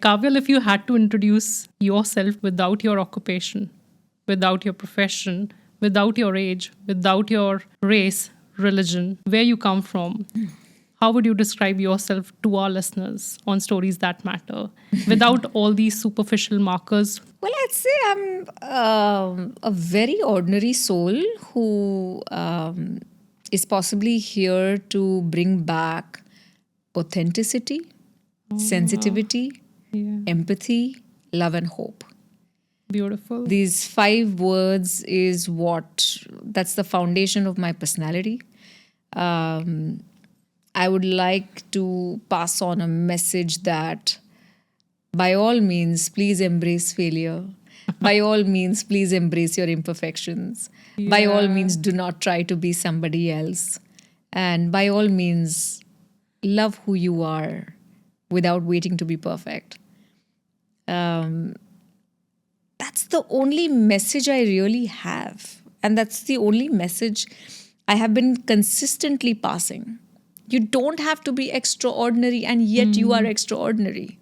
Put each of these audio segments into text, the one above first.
Kavyal, if you had to introduce yourself without your occupation, without your profession, without your age, without your race, religion, where you come from, how would you describe yourself to our listeners on Stories That Matter without all these superficial markers? Well, I'd say I'm a very ordinary soul who is possibly here to bring back authenticity, sensitivity, Yeah, empathy, love, and hope. beautiful. These 5 words is that's the foundation of my personality. I would like to pass on a message that by all means, please embrace failure. By all means, please embrace your imperfections. By all Yeah. means, do not try to be somebody else. And by all means, love who you are without waiting to be perfect. That's the only message I really have. And that's the only message I have been consistently passing. You don't have to be extraordinary, and yet you are extraordinary.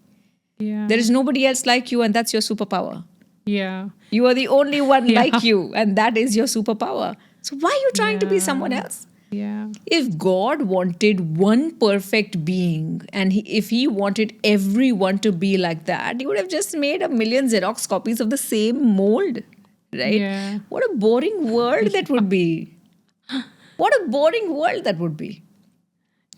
Yeah. There is nobody else like you, and that's your superpower. Yeah. You are the only one Yeah. like you, and that is your superpower. So why are you trying to be someone else? Yeah. If God wanted one perfect being, and if He wanted everyone to be like that, He would have just made a million Xerox copies of the same mold, right? Yeah. What a boring world that would be. What a boring world that would be.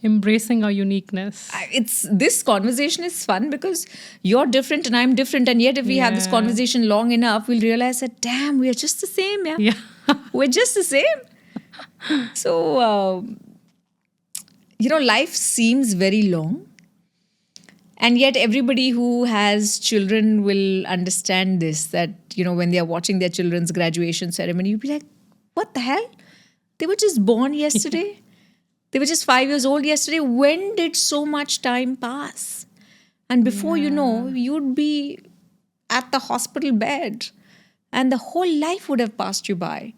Embracing our uniqueness. It's this conversation is fun because you're different and I'm different, and yet if we have this Yeah. conversation long enough, we'll realize that damn, we are just the same. Yeah, Yeah. we're just the same. So life seems very long, and yet everybody who has children will understand this, that when they are watching their children's graduation ceremony, you'll be like, what the hell, they were just born yesterday. They were just 5 years old yesterday. When did so much time pass? And before you know, you'd be at the hospital bed and the whole life would have passed you by.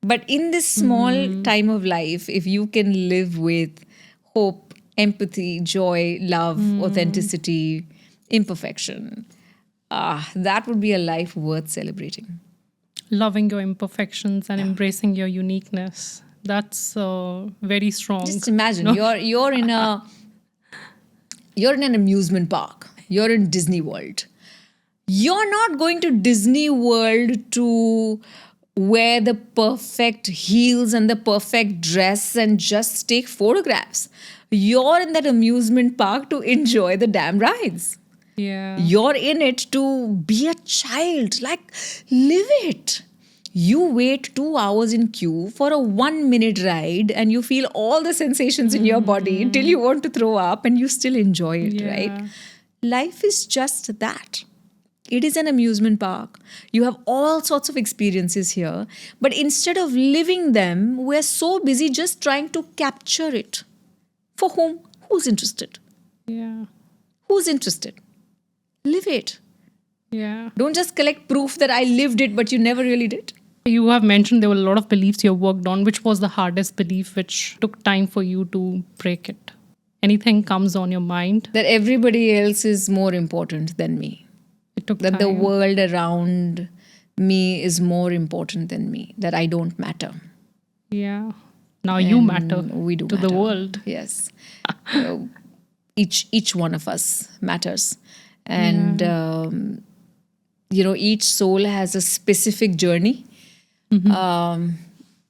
But in this small time of life, if you can live with hope, empathy, joy, love, authenticity, imperfection, that would be a life worth celebrating. Loving your imperfections and embracing your uniqueness. That's very strong. Just imagine you're in an amusement park. You're in Disney World. You're not going to Disney World to wear the perfect heels and the perfect dress and just take photographs. You're in that amusement park to enjoy the damn rides. Yeah. You're in it to be a child. Like, live it. You wait 2 hours in queue for a 1-minute ride and you feel all the sensations in your body till you want to throw up, and you still enjoy it, right? Life is just that. It is an amusement park. You have all sorts of experiences here. But instead of living them, we're so busy just trying to capture it. For whom? Who's interested? Yeah. Who's interested? Live it. Yeah. Don't just collect proof that I lived it, but you never really did. You have mentioned there were a lot of beliefs you worked on. Which was the hardest belief which took time for you to break it? Anything comes on your mind? That everybody else is more important than me. It took That time. the world around me is more important than me. That I don't matter. Yeah. Now you matter We do to matter. the world. Yes. So each one of us matters. And, each soul has a specific journey.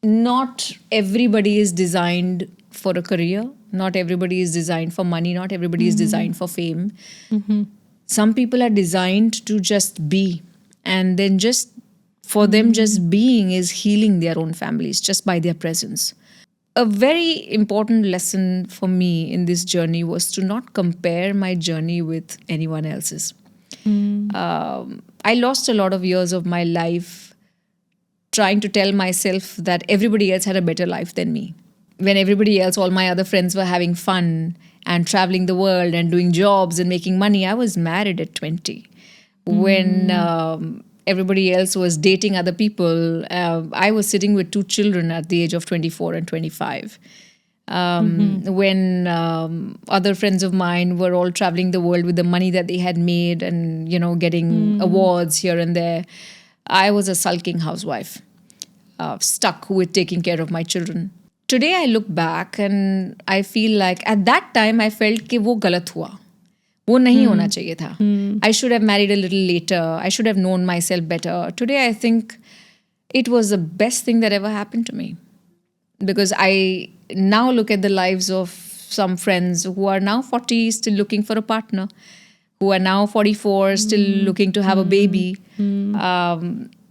Not everybody is designed for a career. Not everybody is designed for money. Not everybody is designed for fame. Some people are designed to just be. And then just for them, just being is healing their own families just by their presence. A very important lesson for me in this journey was to not compare my journey with anyone else's. I lost a lot of years of my life trying to tell myself that everybody else had a better life than me. When everybody else, all my other friends were having fun and traveling the world and doing jobs and making money, I was married at 20. When everybody else was dating other people, I was sitting with 2 children at the age of 24 and 25. When other friends of mine were all traveling the world with the money that they had made and, getting awards here and there, I was a sulking housewife, stuck with taking care of my children. Today I look back and I feel like at that time I felt कि वो गलत हुआ, वो नहीं होना चाहिए था. I should have married a little later. I should have known myself better. Today I think it was the best thing that ever happened to me, because I now look at the lives of some friends who are now 40 still looking for a partner, who are now 44 still looking to have a baby.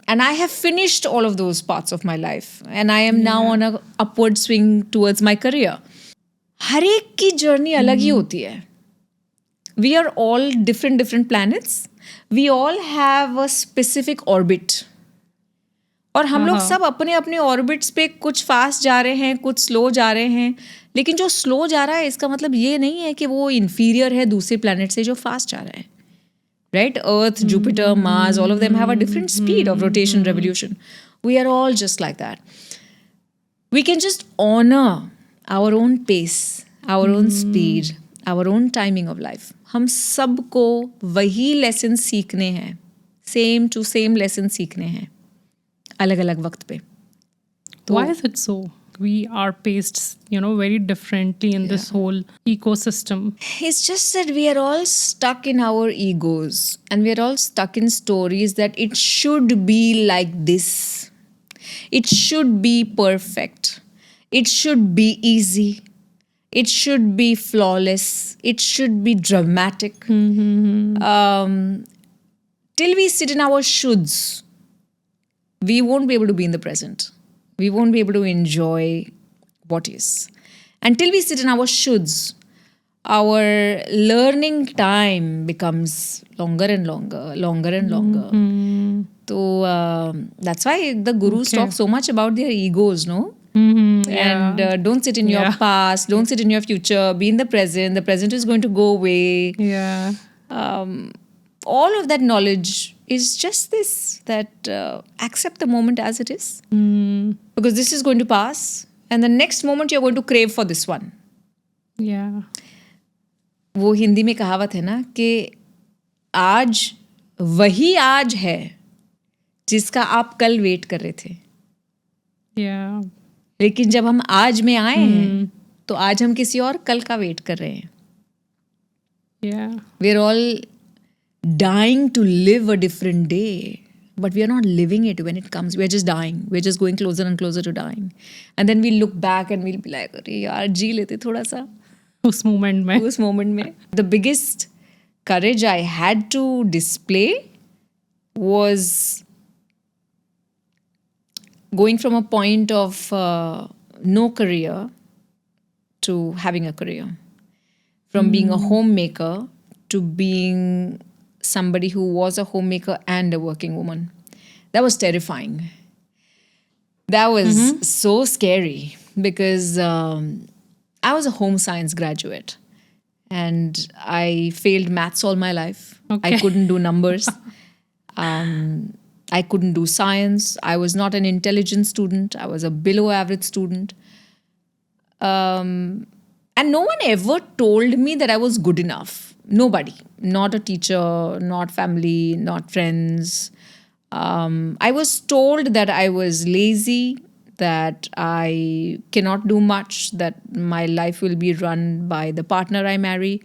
And I have finished all of those parts of my life, and I am now on a upward swing towards my career. हर एक की journey अलग ही होती है. We are all different planets. We all have a specific orbit. और हम लोग सब अपने अपने ऑर्बिट्स पे कुछ फास्ट जा रहे हैं, कुछ स्लो जा रहे हैं. लेकिन जो स्लो जा रहा है इसका मतलब ये नहीं है कि वो इन्फीरियर है दूसरे प्लैनेट से जो फास्ट जा रहा है. Right? Earth, Jupiter, Mars, all of them have a different speed of rotation, revolution. We are all just like that. We can just honor our own pace, our own speed, our own timing of life. हम सबको वही lesson सीखने हैं, same to same lesson सीखने हैं, अलग अलग वक्त पे. Why is it so? We are paced, very differently in this whole ecosystem. It's just that we are all stuck in our egos, and we are all stuck in stories that it should be like this. It should be perfect. It should be easy. It should be flawless. It should be dramatic. Till we sit in our shoulds, we won't be able to be in the present. We won't be able to enjoy what is. Until we sit in our shoulds, our learning time becomes longer and longer, longer and longer. So that's why the gurus talk so much about their egos, no? And don't sit in your past, don't sit in your future, be in the present. The present is going to go away. Yeah. All of that knowledge is just this, that accept the moment as it is. Because this is going to pass, and the next moment you're going to crave for this one. Yeah. वो हिंदी में कहावत है ना कि आज वही आज है जिसका आप कल वेट कर रहे थे. Yeah. लेकिन जब हम आज में आए हैं तो आज हम किसी और कल का वेट कर रहे हैं. Yeah. We're all dying to live a different day, but we are not living it when it comes. We're just dying. We're just going closer and closer to dying. And then we'll look back and we'll be like, अरे यार जी लेते थोड़ा सा उस moment में. The biggest courage I had to display was going from a point of no career to having a career. From being a homemaker to being somebody who was a homemaker and a working woman. That was terrifying. That was so scary because I was a home science graduate and I failed maths all my life. Okay. I couldn't do numbers. I couldn't do science. I was not an intelligent student. I was a below average student. And no one ever told me that I was good enough. Nobody. Not a teacher, not family, not friends. I was told that I was lazy, that I cannot do much, that my life will be run by the partner I marry,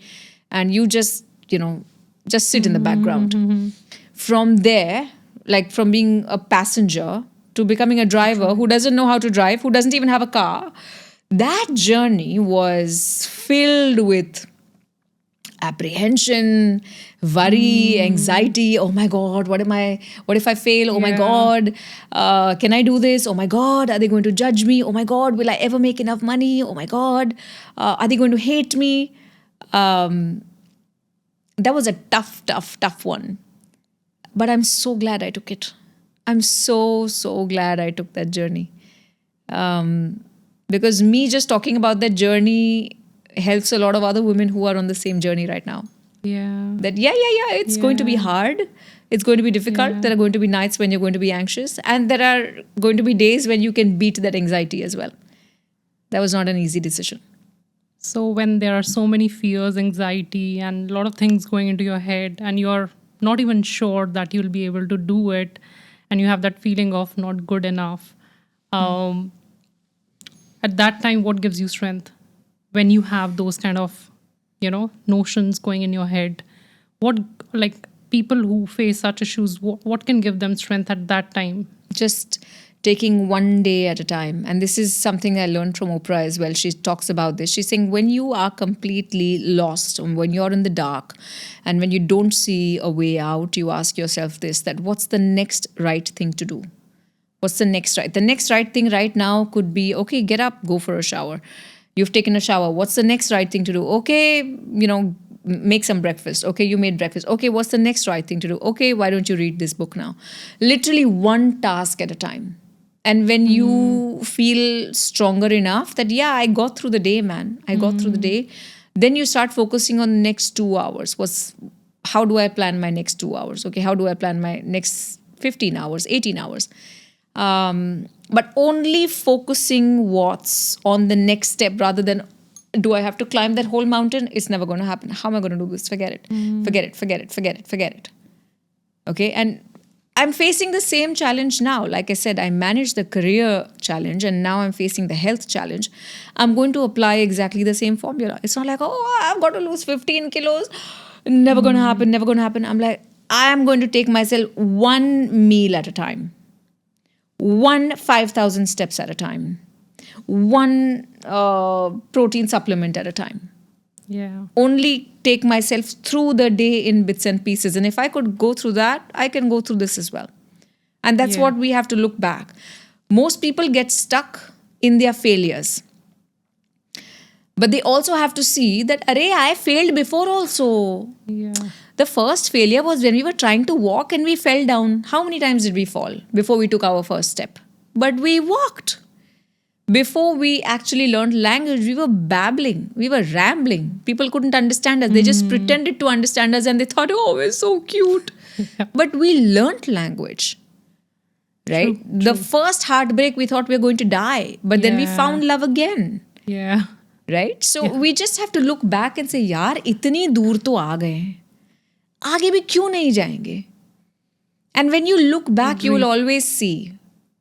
and you just sit in the background. From there, like from being a passenger to becoming a driver who doesn't know how to drive, who doesn't even have a car, that journey was filled with apprehension, worry, anxiety. Oh my God, what if I fail? Oh my God, can I do this? Oh my God, are they going to judge me? Oh my God, will I ever make enough money? Oh my God, are they going to hate me? That was a tough one. But I'm so glad I took it. I'm so glad I took that journey. Because me just talking about that journey helps a lot of other women who are on the same journey right now. Yeah. That it's going to be hard. It's going to be difficult. Yeah. There are going to be nights when you're going to be anxious. And there are going to be days when you can beat that anxiety as well. That was not an easy decision. So when there are so many fears, anxiety, and a lot of things going into your head, and you're not even sure that you'll be able to do it, and you have that feeling of not good enough, um, at that time, what gives you strength? When you have those kind of, notions going in your head, what, like, people who face such issues, what can give them strength at that time? Just taking one day at a time. And this is something I learned from Oprah as well. She talks about this. She's saying when you are completely lost, when you're in the dark, and when you don't see a way out, you ask yourself this, that what's the next right thing to do? What's the next right? The next right thing right now could be, okay, get up, go for a shower. You've taken a shower. What's the next right thing to do? Okay, make some breakfast. Okay, you made breakfast. Okay, what's the next right thing to do? Okay, why don't you read this book now? Literally one task at a time. And when you feel stronger enough that, yeah, I got through the day, man. I got through the day. Then you start focusing on the next 2 hours. How do I plan my next 2 hours? Okay, how do I plan my next 15 hours, 18 hours? But only focusing what's on the next step rather than, do I have to climb that whole mountain? It's never going to happen. How am I going to do this? Forget it. Forget it. Forget it. Forget it. Forget it. Okay. And I'm facing the same challenge now. Like I said, I managed the career challenge and now I'm facing the health challenge. I'm going to apply exactly the same formula. It's not like, oh, I've got to lose 15 kilos. Never going to happen. Never going to happen. I'm like, I am going to take myself one meal at a time. One 5,000 steps at a time. One protein supplement at a time. Yeah. Only take myself through the day in bits and pieces. And if I could go through that, I can go through this as well. And that's what we have to look back. Most people get stuck in their failures. But they also have to see that, array, I failed before also. Yeah. The first failure was when we were trying to walk and we fell down. How many times did we fall before we took our first step? But we walked. Before we actually learned language, we were babbling. We were rambling. People couldn't understand us. They just pretended to understand us and they thought, oh, we're so cute. But we learned language. Right? True. The first heartbreak, we thought we were going to die. But then we found love again. Yeah. Right? So we just have to look back and say, yaar, itni dur to aa gaye hain. आगे भी क्यों नहीं जाएंगे? And when you look back, you will always see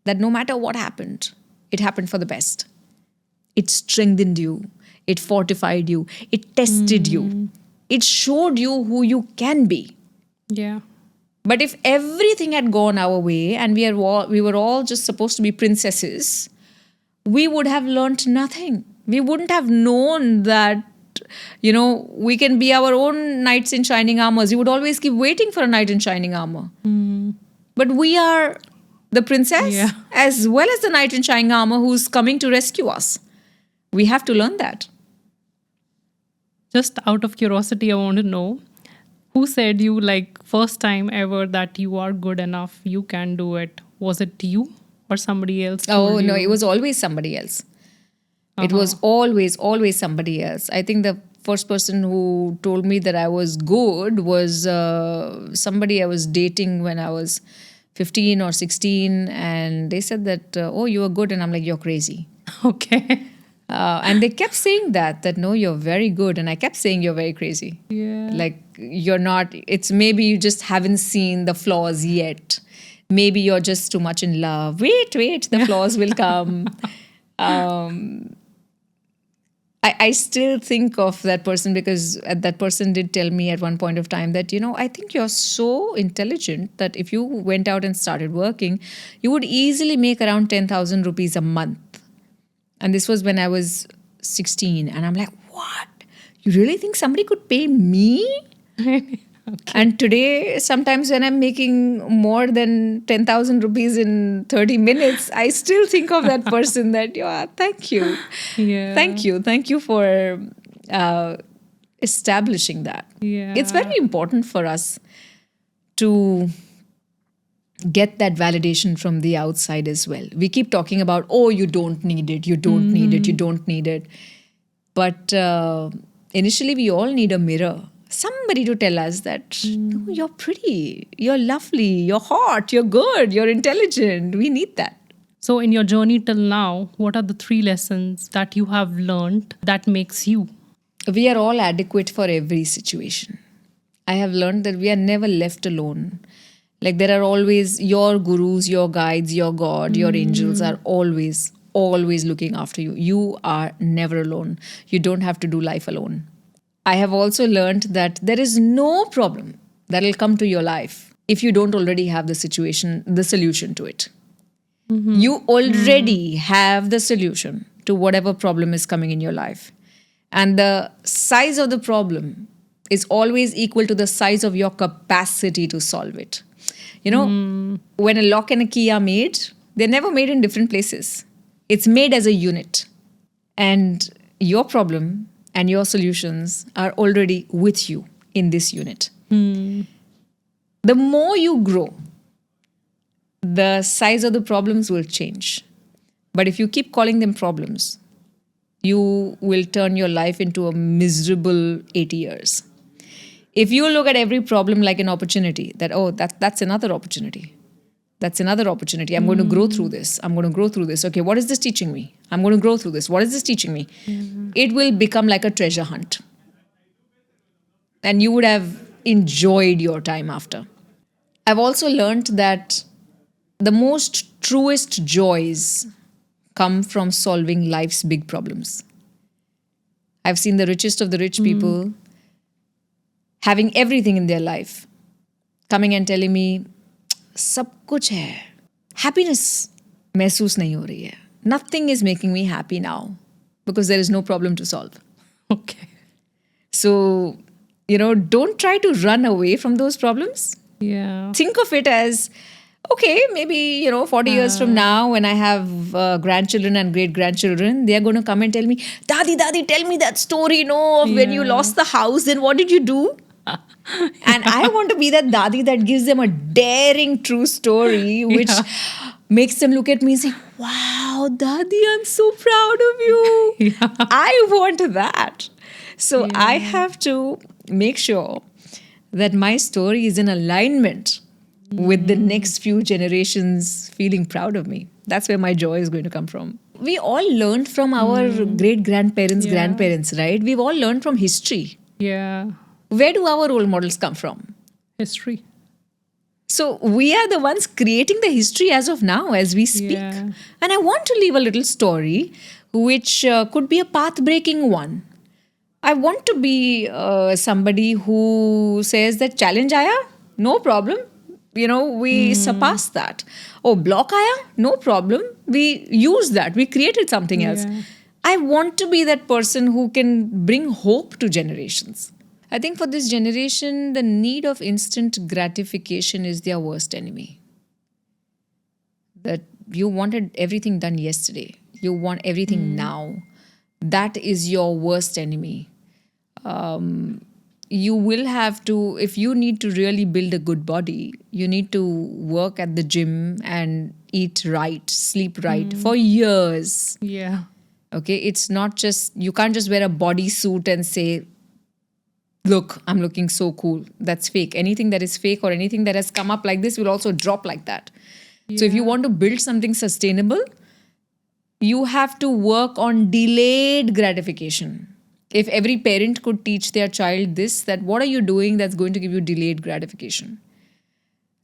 that no matter what happened, it happened for the best. It strengthened you. It fortified you. It tested you. It showed you who you can be. Yeah. But if everything had gone our way and we were all just supposed to be princesses, we would have learnt nothing. We wouldn't have known that, we can be our own knights in shining armors. You would always keep waiting for a knight in shining armor. But we are the princess as well as the knight in shining armor who's coming to rescue us. We have to learn that. Just out of curiosity, I want to know, who said you, like, first time ever that you are good enough, you can do it? Was it you or somebody else? Oh, no, it was always somebody else. It was always somebody else. I think the first person who told me that I was good was somebody I was dating when I was 15 or 16. And they said that, oh, you are good. And I'm like, you're crazy. Okay. And they kept saying that no, you're very good. And I kept saying you're very crazy. Yeah. Like, you're not, it's maybe you just haven't seen the flaws yet. Maybe you're just too much in love. Wait, the flaws will come. I still think of that person because that person did tell me at one point of time that, I think you're so intelligent that if you went out and started working, you would easily make around 10,000 rupees a month. And this was when I was 16. And I'm like, what? You really think somebody could pay me? Okay. And today, sometimes when I'm making more than 10,000 rupees in 30 minutes, I still think of that person that, thank you. Yeah. Thank you for establishing that. Yeah. It's very important for us to get that validation from the outside as well. We keep talking about, oh, you don't need it, you don't need it, you don't need it. But initially, we all need a mirror. Somebody to tell us that, no, you're pretty, you're lovely, you're hot, you're good, you're intelligent. We need that. So in your journey till now, what are the 3 lessons that you have learned that makes you? We are all adequate for every situation. I have learned that we are never left alone. Like there are always your gurus, your guides, your God, your angels are always looking after you. You are never alone. You don't have to do life alone. I have also learned that there is no problem that will come to your life if you don't already have the solution to it. You already have the solution to whatever problem is coming in your life. And the size of the problem is always equal to the size of your capacity to solve it. You know, when a lock and a key are made, they're never made in different places. It's made as a unit. And your problem and your solutions are already with you in this unit. The more you grow, the size of the problems will change. But if you keep calling them problems, you will turn your life into a miserable 80 years. If you look at every problem like an opportunity, that's another opportunity. That's another opportunity. I'm going to grow through this. I'm going to grow through this. Okay, what is this teaching me? I'm going to grow through this. What is this teaching me? It will become like a treasure hunt. And you would have enjoyed your time after. I've also learned that the most truest joys come from solving life's big problems. I've seen the richest of the rich people having everything in their life, coming and telling me, सब कुछ है, happiness महसूस नहीं हो रही है. Nothing is making me happy now because there is no problem to solve. Okay. So, don't try to run away from those problems. Yeah. Think of it as, okay, maybe, 40 years from now when I have grandchildren and great-grandchildren, they are going to come and tell me, Dadi, tell me that story, of when you lost the house, then what did you do? And I want to be that Dadi that gives them a daring true story, which makes them look at me and say, wow, Dadi, I'm so proud of you. I want that. So I have to make sure that my story is in alignment with the next few generations feeling proud of me. That's where my joy is going to come from. We all learned from our great-grandparents, grandparents, right? We've all learned from history. Yeah. Where do our role models come from? History. So we are the ones creating the history as of now, as we speak. Yeah. And I want to leave a little story which could be a path-breaking one. I want to be somebody who says that challenge aaya, no problem. We surpassed that. Oh, block aaya, no problem. We used that. We created something else. I want to be that person who can bring hope to generations. I think for this generation, the need of instant gratification is their worst enemy. That you wanted everything done yesterday. You want everything now. That is your worst enemy. You will have to, if you need to really build a good body, you need to work at the gym and eat right, sleep right for years. Yeah. Okay, it's not just, you can't just wear a bodysuit and say, look, I'm looking so cool. That's fake. Anything that is fake or anything that has come up like this will also drop like that. So if you want to build something sustainable, you have to work on delayed gratification. If every parent could teach their child this, that what are you doing that's going to give you delayed gratification?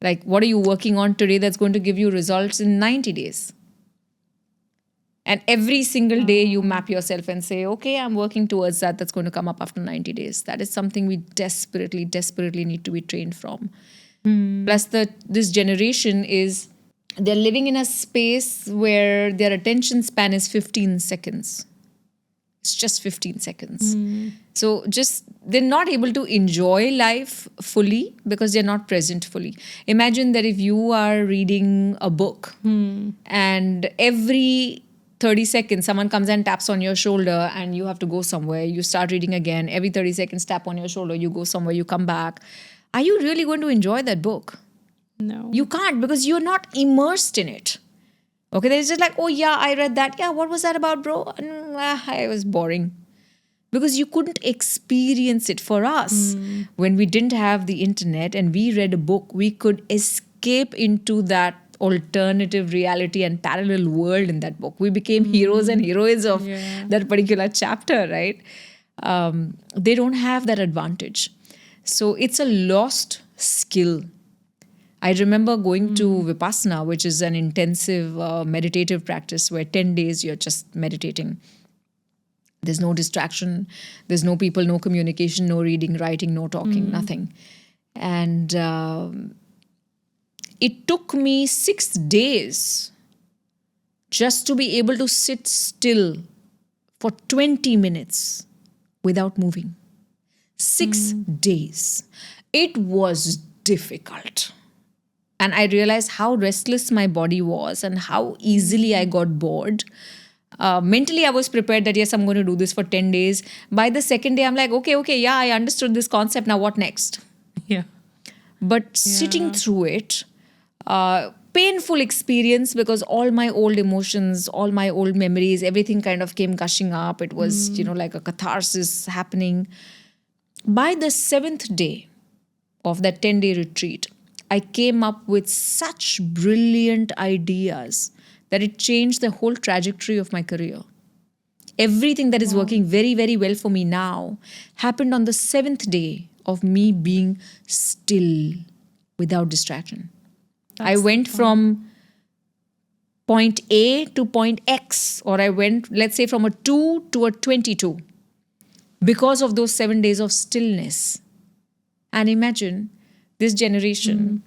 Like, what are you working on today that's going to give you results in 90 days? And every single day you map yourself and say, okay, I'm working towards that. That's going to come up after 90 days. That is something we desperately, desperately need to be trained from. Plus, this generation is, they're living in a space where their attention span is 15 seconds. It's just 15 seconds. So they're not able to enjoy life fully because they're not present fully. Imagine that if you are reading a book and every 30 seconds someone comes and taps on your shoulder and you have to go somewhere, you start reading again, every 30 seconds tap on your shoulder, you go somewhere, you come back. Are you really going to enjoy that book? No. You can't because you're not immersed in it. Okay, there's just like, oh yeah, I read that. Yeah, what was that about, bro? It was boring. Because you couldn't experience it. For us, when we didn't have the internet and we read a book, we could escape into that alternative reality and parallel world in that book. We became heroes and heroines of that particular chapter, right? They don't have that advantage. So it's a lost skill. I remember going to Vipassana, which is an intensive meditative practice where 10 days you're just meditating. There's no distraction, there's no people, no communication, no reading, writing, no talking, nothing. And it took me 6 days just to be able to sit still for 20 minutes without moving. 6 days. It was difficult. And I realized how restless my body was and how easily I got bored. Mentally, I was prepared that, yes, I'm going to do this for 10 days. By the second day, I'm like, okay, yeah, I understood this concept. Now what next? Yeah. But sitting through it, painful experience, because all my old emotions, all my old memories, everything kind of came gushing up. It was, like a catharsis happening. By the 7th day of that 10-day retreat, I came up with such brilliant ideas that it changed the whole trajectory of my career. Everything that is working very, very well for me now happened on the 7th day of me being still without distraction. I went from point A to point X, or I went, let's say, from a 2 to a 22 because of those 7 days of stillness. And imagine this generation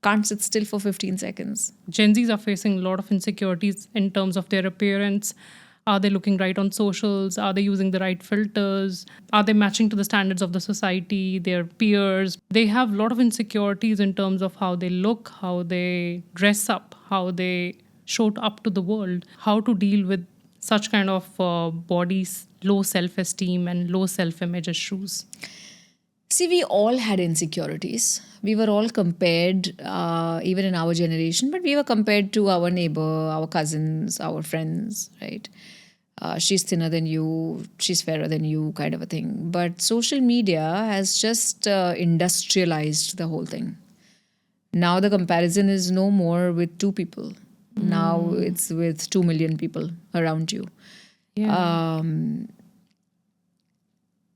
can't sit still for 15 seconds. Gen Zs are facing a lot of insecurities in terms of their appearance. Are they looking right on socials? Are they using the right filters? Are they matching to the standards of the society, their peers? They have a lot of insecurities in terms of how they look, how they dress up, how they show up to the world, how to deal with such kind of bodies, low self-esteem and low self-image issues. See, we all had insecurities. We were all compared, even in our generation, but we were compared to our neighbor, our cousins, our friends, right? She's thinner than you, she's fairer than you, kind of a thing. But social media has just industrialized the whole thing. Now the comparison is no more with 2 people. Now it's with 2 million people around you. Yeah.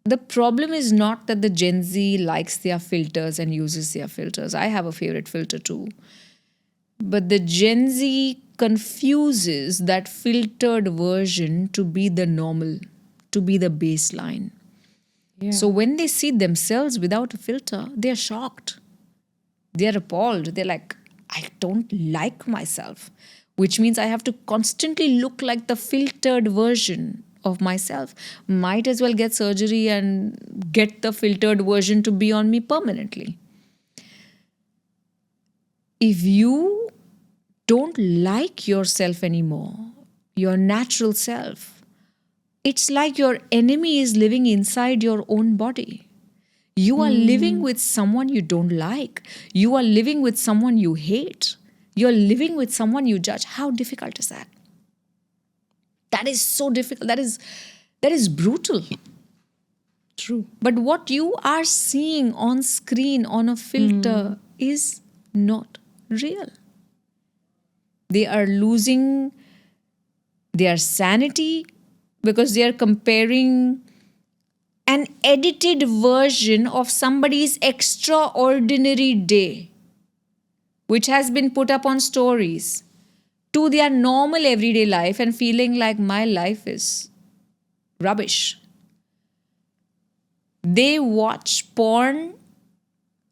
The problem is not that the Gen Z likes their filters and uses their filters. I have a favorite filter too. But the Gen Z confuses that filtered version to be the normal, to be the baseline. Yeah. So when they see themselves without a filter, they're shocked. They're appalled. They're like, I don't like myself, which means I have to constantly look like the filtered version of myself. Might as well get surgery and get the filtered version to be on me permanently. If you don't like yourself anymore, your natural self, it's like your enemy is living inside your own body. You are living with someone you don't like. You are living with someone you hate. You're living with someone you judge. How difficult is that? That is so difficult. That is brutal. True. But what you are seeing on screen on a filter is not real. They are losing their sanity because they are comparing an edited version of somebody's extraordinary day, which has been put up on stories, to their normal everyday life and feeling like my life is rubbish. They watch porn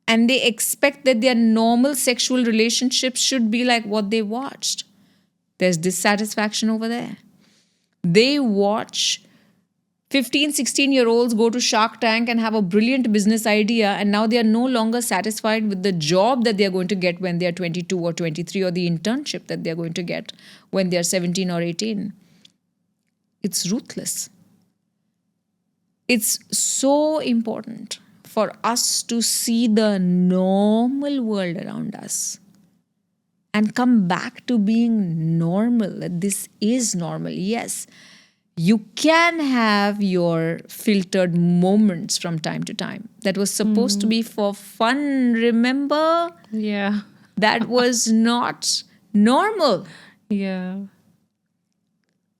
and they expect that their normal sexual relationships should be like what they watched. There's dissatisfaction over there. They watch 15, 16-year-olds go to Shark Tank and have a brilliant business idea, and now they are no longer satisfied with the job that they are going to get when they are 22 or 23, or the internship that they are going to get when they are 17 or 18. It's ruthless. It's so important for us to see the normal world around us and come back to being normal. That this is normal. Yes, you can have your filtered moments from time to time. That was supposed to be for fun, remember? Yeah. That was not normal. Yeah.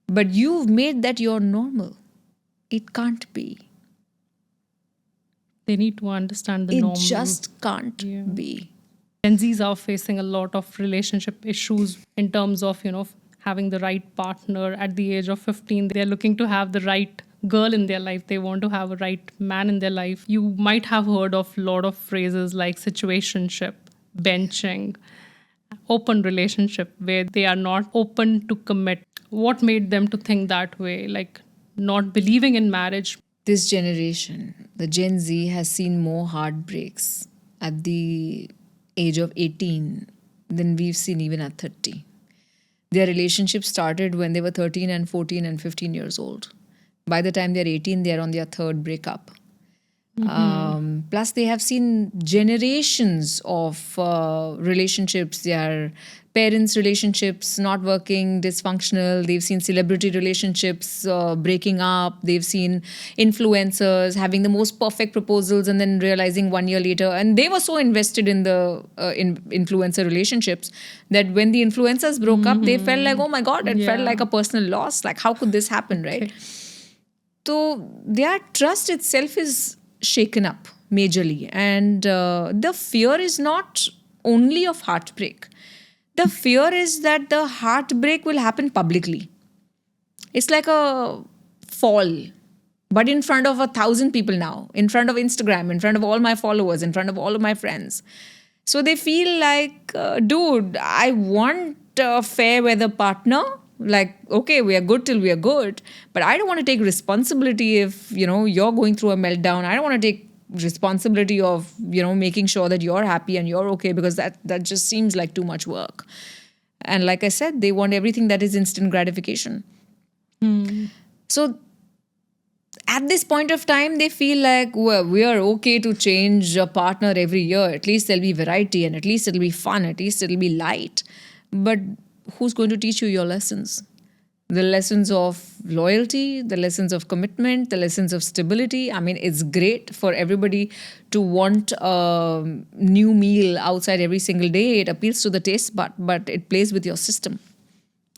But you've made that your normal. It can't be. They need to understand the It normal. just can't Yeah. be. Gen Zs are facing a lot of relationship issues in terms of, having the right partner at the age of 15. They're looking to have the right girl in their life. They want to have a right man in their life. You might have heard of a lot of phrases like situationship, benching, open relationship, where they are not open to commit. What made them to think that way? Like not believing in marriage. This generation, the Gen Z, has seen more heartbreaks at the age of 18 than we've seen even at 30. Their relationship started when they were 13 and 14 and 15 years old. By the time they're 18, they're on their third breakup. Plus, they have seen generations of relationships. Their parents' relationships not working, dysfunctional. They've seen celebrity relationships breaking up. They've seen influencers having the most perfect proposals and then realizing 1 year later. And they were so invested in the influencer relationships that when the influencers broke up, they felt like, oh my God, it felt Yeah. like a personal loss. Like, how could this happen, right? Okay. So their trust itself is shaken up majorly. And the fear is not only of heartbreak. The fear is that the heartbreak will happen publicly. It's like a fall, but in front of 1,000 people now, in front of Instagram, in front of all my followers, in front of all of my friends. So they feel like, dude, I want a fair weather partner. Like, okay, we are good till we are good, but I don't want to take responsibility if, you're going through a meltdown. I don't want to take responsibility of, making sure that you're happy and you're okay, because that just seems like too much work. And like I said, they want everything that is instant gratification. So at this point of time, they feel like, well, we are okay to change a partner every year. At least there'll be variety, and at least it'll be fun. At least it'll be light. But who's going to teach you your lessons? The lessons of loyalty, the lessons of commitment, the lessons of stability. I mean, it's great for everybody to want a new meal outside every single day. It appeals to the taste bud, but it plays with your system.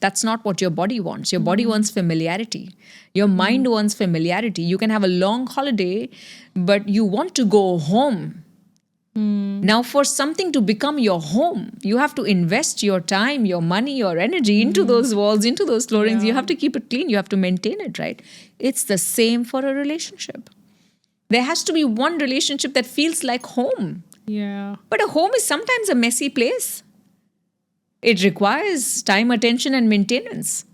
That's not what your body wants. Your body wants familiarity. Your mind wants familiarity. You can have a long holiday, but you want to go home. Now, for something to become your home, you have to invest your time, your money, your energy into those walls, into those floorings. You have to keep it clean. You have to maintain it, right? It's the same for a relationship. There has to be one relationship that feels like home. Yeah. But a home is sometimes a messy place. It requires time, attention, and maintenance.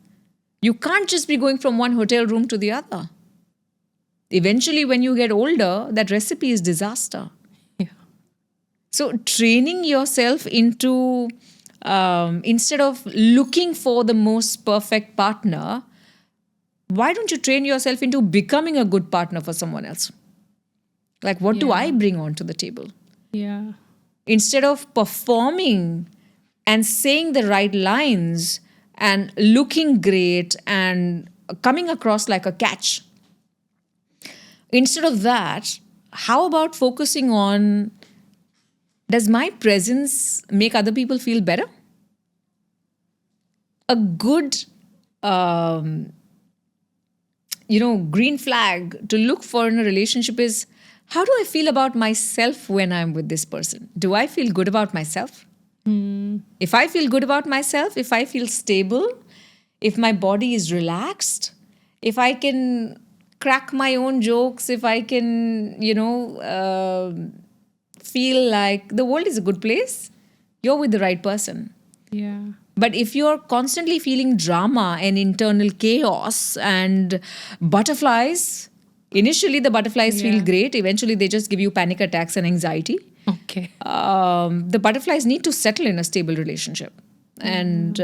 You can't just be going from one hotel room to the other. Eventually, when you get older, that recipe is disaster. Yeah. So, training yourself into, instead of looking for the most perfect partner, why don't you train yourself into becoming a good partner for someone else? Like, what do I bring onto the table? Yeah. Instead of performing and saying the right lines and looking great and coming across like a catch, instead of that, how about focusing on, does my presence make other people feel better? A good, green flag to look for in a relationship is, how do I feel about myself when I'm with this person? Do I feel good about myself? If I feel good about myself, if I feel stable, if my body is relaxed, if I can crack my own jokes, if I can, feel like the world is a good place, you're with the right person. Yeah. But if you're constantly feeling drama and internal chaos and butterflies, initially the butterflies feel great, eventually they just give you panic attacks and anxiety. Okay. The butterflies need to settle in a stable relationship. And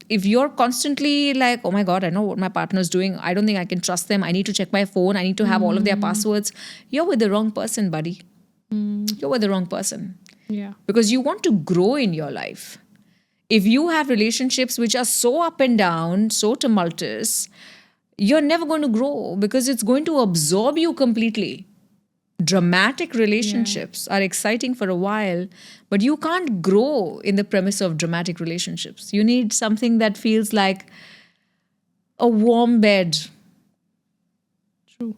if you're constantly like, oh my God, I know what my partner's doing, I don't think I can trust them, I need to check my phone, I need to have all of their passwords, you're with the wrong person, buddy. You're with the wrong person. Yeah. Because you want to grow in your life. If you have relationships which are so up and down, so tumultuous, you're never going to grow, because it's going to absorb you completely. Dramatic relationships are exciting for a while, but you can't grow in the premise of dramatic relationships. You need something that feels like a warm bed, True.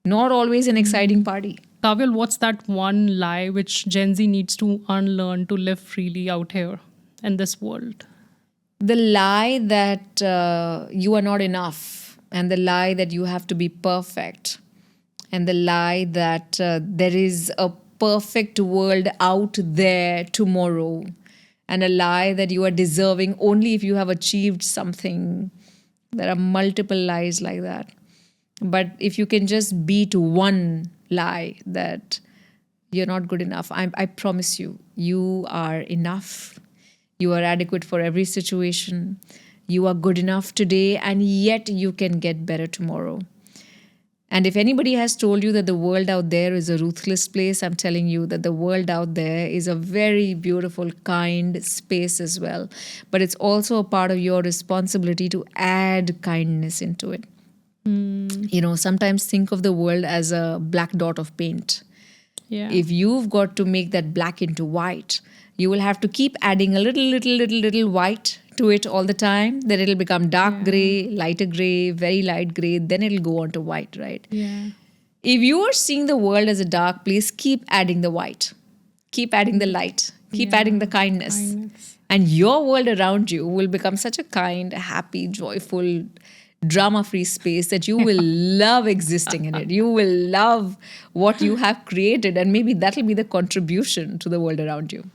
not always an exciting party. Kavyal, what's that one lie which Gen Z needs to unlearn to live freely out here in this world? The lie that you are not enough, and the lie that you have to be perfect, and the lie that there is a perfect world out there tomorrow, and a lie that you are deserving only if you have achieved something. There are multiple lies like that. But if you can just beat one lie that you're not good enough, I promise you, you are enough. You are adequate for every situation. You are good enough today, and yet you can get better tomorrow. And if anybody has told you that the world out there is a ruthless place, I'm telling you that the world out there is a very beautiful, kind space as well. But it's also a part of your responsibility to add kindness into it. You know, sometimes think of the world as a black dot of paint. Yeah. If you've got to make that black into white, you will have to keep adding a little white to it all the time. Then it'll become dark gray, lighter gray, very light gray. Then it'll go on to white, right? Yeah. If you are seeing the world as a dark place, keep adding the white, keep adding the light, keep adding the kindness. And your world around you will become such a kind, happy, joyful, drama-free space that you will love existing in it. You will love what you have created, and maybe that'll be the contribution to the world around you.